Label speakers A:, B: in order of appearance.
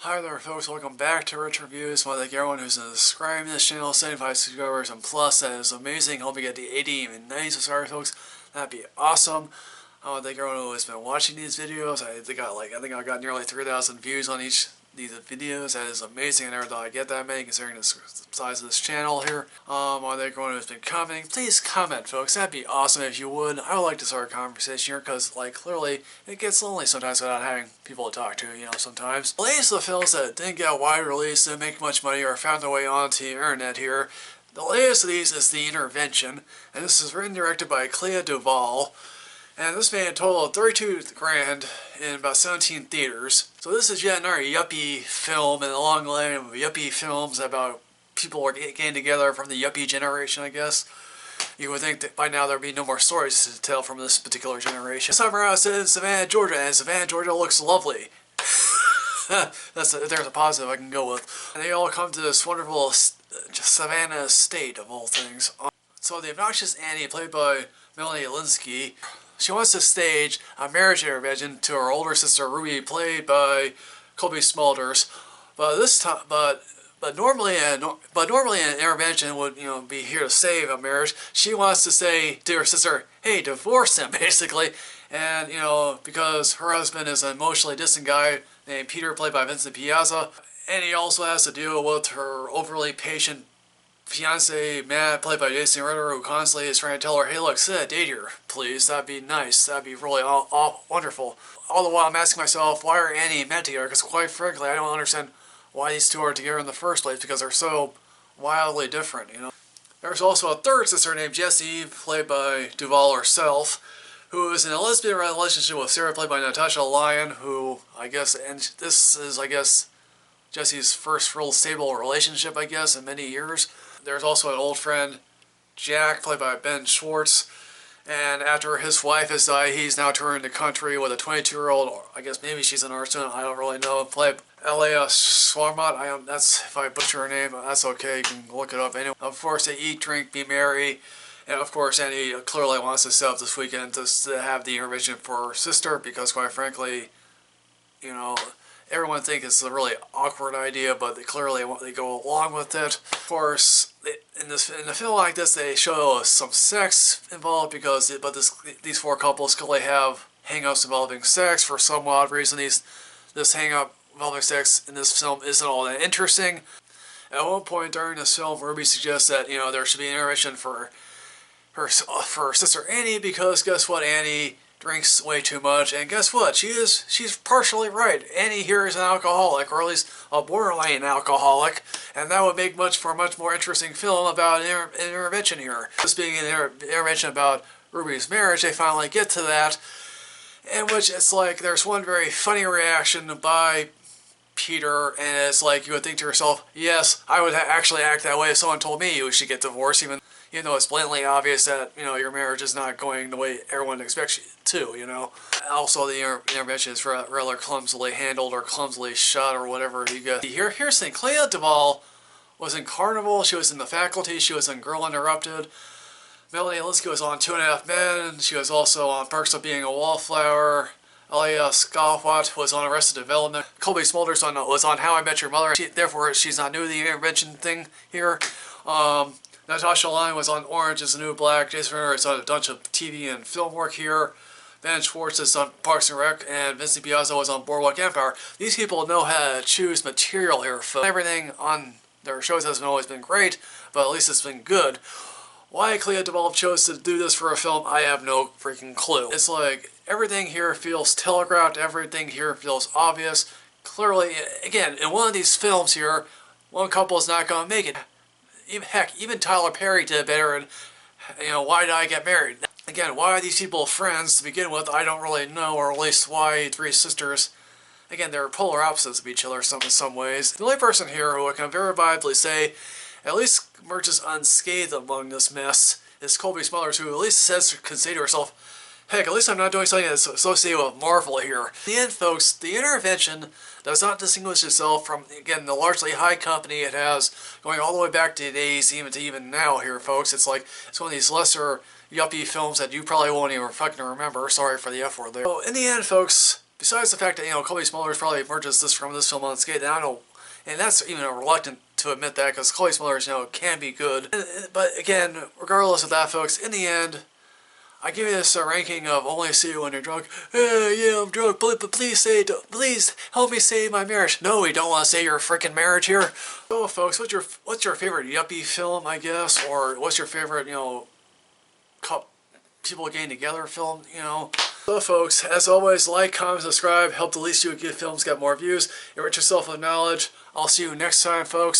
A: Hi there folks, welcome back to Rich Reviews. I want to thank everyone who's subscribing to this channel, 75 subscribers and plus. That is amazing. Hope we get the 80 and 90 subscribers, folks. That'd be awesome. I want to thank everyone who has been watching these videos. I think I got nearly 3,000 views on each these videos. That is amazing. I never thought I'd get that many considering the size of this channel here. I want to thank everyone who's been commenting. Please comment, folks. That'd be awesome if you would. I would like to start a conversation here because, clearly it gets lonely sometimes without having people to talk to, sometimes. The latest of the films that didn't get a wide release, didn't make much money, or found their way onto the internet here. The latest of these is The Intervention, and this is written and directed by Clea DuVall. And this made a total of $32 grand in about 17 theaters. So this is yet another yuppie film in a long line of yuppie films about people getting together from the yuppie generation, I guess. You would think that by now there'd be no more stories to tell from this particular generation. This time around it's in Savannah, Georgia, and Savannah, Georgia looks lovely. There's a positive I can go with. And they all come to this wonderful Savannah state of all things. So the obnoxious Annie, played by Melanie Lynskey, she wants to stage a marriage intervention to her older sister Ruby, played by Cobie Smulders. But normally an intervention would be here to save a marriage. She wants to say to her sister, "Hey, divorce him," basically, and because her husband is an emotionally distant guy named Peter, played by Vincent Piazza, and he also has to deal with her overly patient fiance Matt, played by Jason Ritter, who constantly is trying to tell her, "Hey, look, sit, date here, please. That'd be nice. That'd be really wonderful." All the while, I'm asking myself, why are Annie and Matt together? Because quite frankly, I don't understand why these two are together in the first place, because they're so wildly different. There's also a third sister named Jessie, played by DuVall herself, who is in a lesbian relationship with Sarah, played by Natasha Lyon, who and this is Jessie's first real stable relationship, in many years. There's also an old friend, Jack, played by Ben Schwartz, and after his wife has died, he's now touring the country with a 22-year-old, maybe she's an art student, I don't really know, played by Clea Swarmat. That's, if I butcher her name, that's okay, you can look it up. Anyway, of course, they eat, drink, be merry, and of course, Annie clearly wants to set up this weekend to have the intervention for her sister, because quite frankly, everyone thinks it's a really awkward idea, but they go along with it. Of course, in a film like this, they show some sex involved these four couples clearly have hang-ups involving sex for some odd reason. This hang-up involving sex in this film isn't all that interesting. At one point during this film, Ruby suggests that there should be an intervention for her sister Annie, because guess what, Annie drinks way too much, and guess what? She's partially right. Annie here is an alcoholic, or at least a borderline alcoholic, and that would make for a much more interesting film about an intervention here. This being an intervention about Ruby's marriage, they finally get to that, in which it's there's one very funny reaction by Peter, and it's you would think to yourself, yes, I would actually act that way if someone told me you should get divorced, even though it's blatantly obvious that, your marriage is not going the way everyone expects you to, Also, the intervention is rather clumsily handled or clumsily shot or whatever you get. Here's the thing. Clea DuVall was in Carnival, she was in The Faculty, she was in Girl Interrupted. Melanie Lynskey was on 2.5 Men, she was also on Perks of Being a Wallflower. Lea Scalwat was on Arrested Development. Cobie Smulders was on How I Met Your Mother. Therefore, she's not new to the intervention thing here. Natasha Lyon was on Orange is the New Black. Jason Ritter is on a bunch of TV and film work here. Ben Schwartz is on Parks and Rec, and Vincent Piazza was on Boardwalk Empire. These people know how to choose material here, folks. Everything on their shows hasn't always been great, but at least it's been good. Why Clea DuVall chose to do this for a film, I have no freaking clue. It's everything here feels telegraphed, everything here feels obvious. Clearly, again, in one of these films here, one couple is not going to make it. Even Tyler Perry did better, and Why Did I Get Married? Again, why are these people friends to begin with? I don't really know, or at least why three sisters. Again, they're polar opposites of each other in some ways. The only person here who I can verifiably say at least emerges unscathed among this mess is Cobie Smulders, who at least can say to herself, heck, at least I'm not doing something that's associated with Marvel here. In the end, folks, the intervention does not distinguish itself from, again, the largely high company it has, going all the way back to the days, even now here, folks. It's it's one of these lesser yuppie films that you probably won't even fucking remember. Sorry for the F word there. So, in the end, folks, besides the fact that, Cobie Smulders probably purchased this from this film on skate, and I don't, and that's even reluctant to admit that, because Cobie Smulders, can be good. But again, regardless of that, folks, in the end, I give you this ranking of only see you when you're drunk. Yeah, I'm drunk, but please help me save my marriage. No, we don't want to save your freaking marriage here. So, folks, what's your favorite yuppie film, I guess, or what's your favorite, people getting together film, So, folks, as always, like, comment, subscribe, help the least you get films get more views, enrich yourself with knowledge. I'll see you next time, folks.